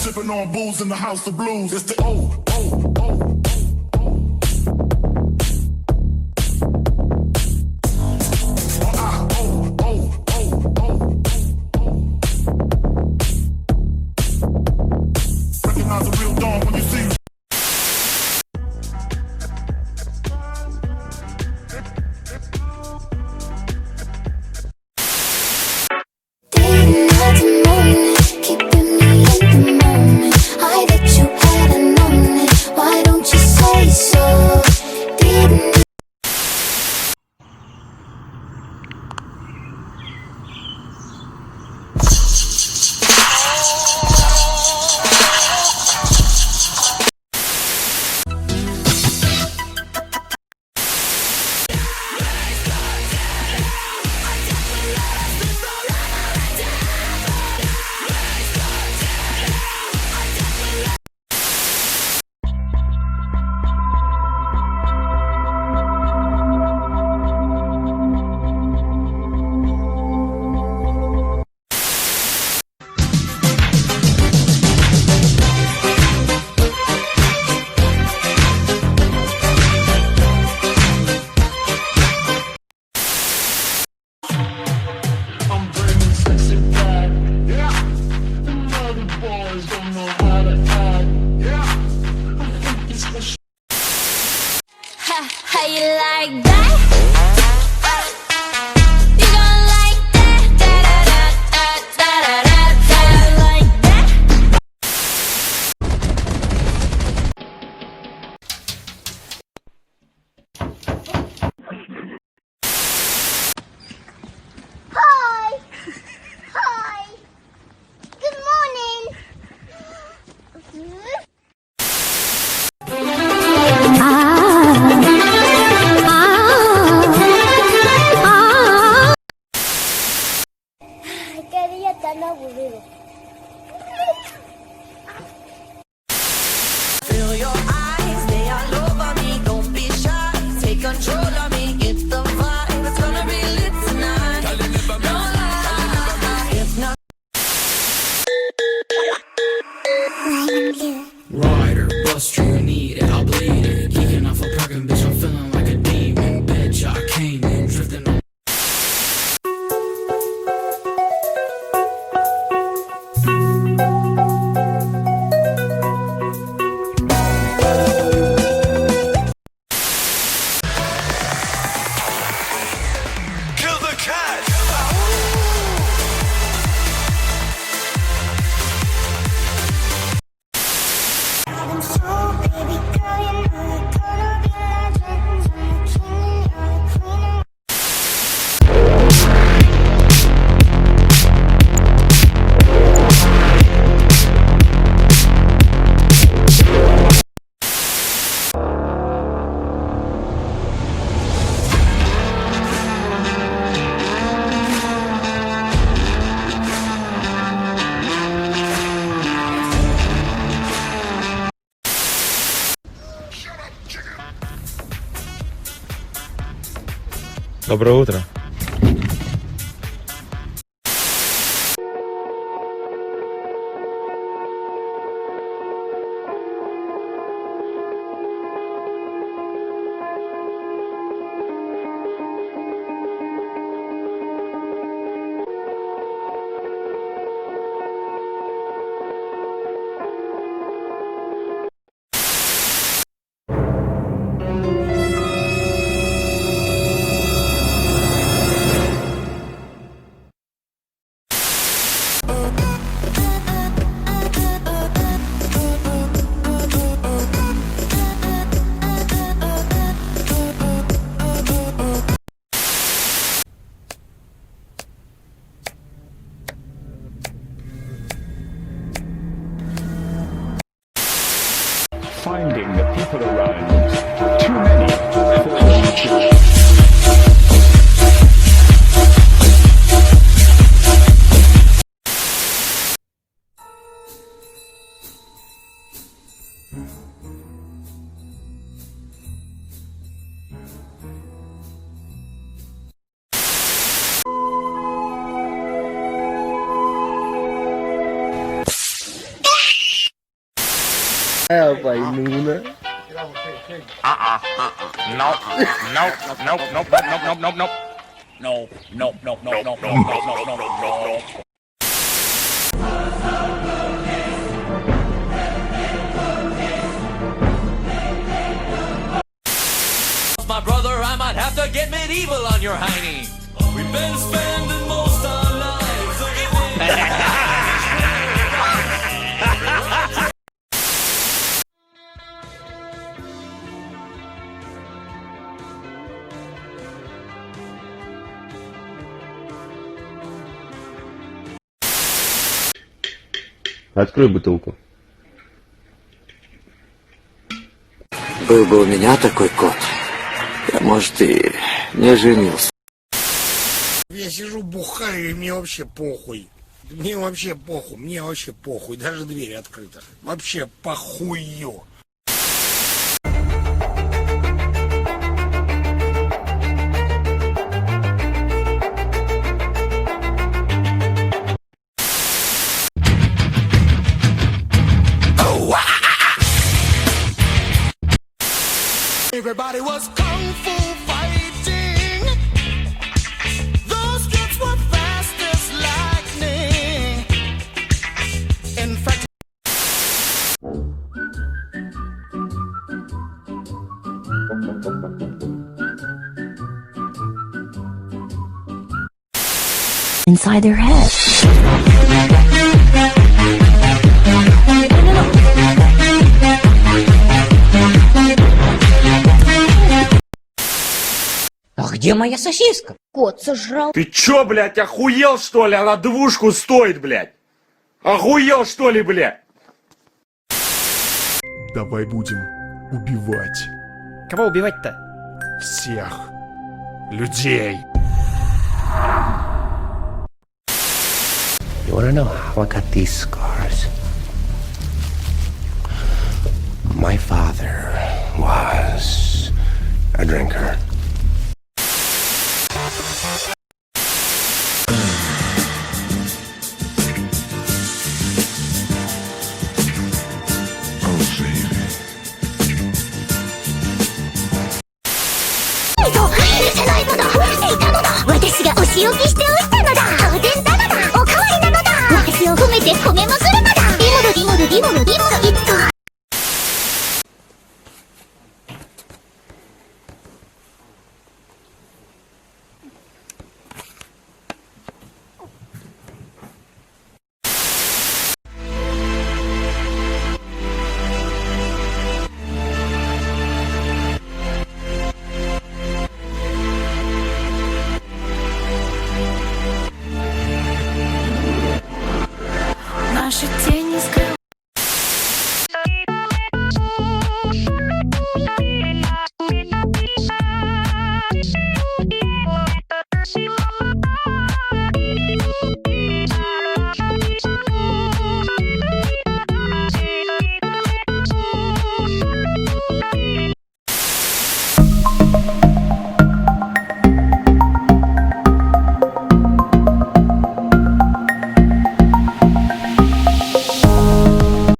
Sipping on booze in the house of blues. It's the O. Recognize the real dawn when you see. How you like that? You gon' like that? Da-da-da-da-da-da-da-da. Like that? Hi! Hi! Good morning! Qué día tan aburrido. Feel your eyes, they all over me. Don't be shy, take control of me. Get the vibe, it's gonna be lit tonight. No lie, if not. Rider, bust you need it, I'll bleed it. Kicking off a parking bitch, I'm feeling like a demon. Bitch, I came in, drifting on. Kill the cat. Доброе утро. My brother, I might have to get medieval on your hiney. We've been spending most our lives Открой бутылку. Был бы у меня такой кот, я, может, и не женился. Я сижу, бухаю, и мне вообще похуй. Мне вообще похуй. Даже дверь открыта. Вообще похую. Everybody was kung fu fighting. Those kids were fast as lightning. In fact, inside their head. А где моя сосиска? Кот сожрал. Ты чё, блядь, охуел, что ли? Она двушку стоит, блядь. Охуел, что ли, блядь? Давай будем убивать Кого убивать-то? всех людей. You wanna know how I got these scars? My father was a drinker. Limonade, limonade, limonade.